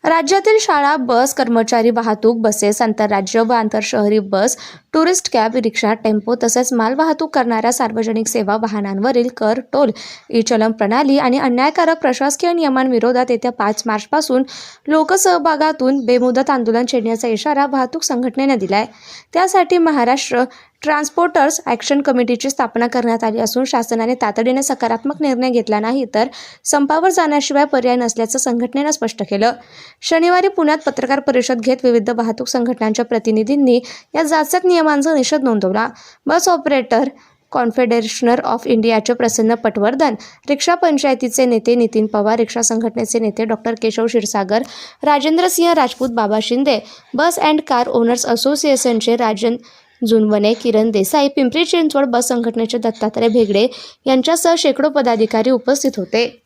राज्यातील शाळा बस, कर्मचारी वाहतूक बसेस, आंतरराज्य व आंतरशहरी बस, टुरिस्ट कॅब, रिक्षा, टेम्पो तसेच मालवाहतूक करणाऱ्या सार्वजनिक सेवा वाहनांवरील कर, टोल, ई-चलन प्रणाली आणि अन्यायकारक प्रशासकीय नियमांविरोधात येत्या 5 मार्चपासून लोकसहभागातून बेमुदत आंदोलन छेडण्याचा इशारा वाहतूक संघटनेने दिला आहे. त्यासाठी महाराष्ट्र ट्रान्सपोर्टर्स ॲक्शन कमिटीची स्थापना करण्यात आली असून शासनाने तातडीने सकारात्मक निर्णय घेतला नाही तर संपावर जाण्याशिवाय पर्याय नसल्याचं संघटनेनं स्पष्ट केलं. शनिवारी पुण्यात पत्रकार परिषद घेत विविध वाहतूक संघटनांच्या प्रतिनिधींनी या जाचक नियमांचा निषेध नोंदवला. बस ऑपरेटर कॉन्फेडरेशन ऑफ इंडियाचे प्रसन्न पटवर्धन, रिक्षा पंचायतीचे नेते नितीन पवार, रिक्षा संघटनेचे नेते डॉक्टर केशव क्षीरसागर, राजेंद्रसिंह राजपूत, बाबा शिंदे, बस अँड कार ओनर्स असोसिएशनचे राजन जुनवणे, किरण देसाई, पिंपरी चिंचवड बस संघटनेचे दत्तात्रय भेगडे यांच्यासह शेकडो पदाधिकारी उपस्थित होते.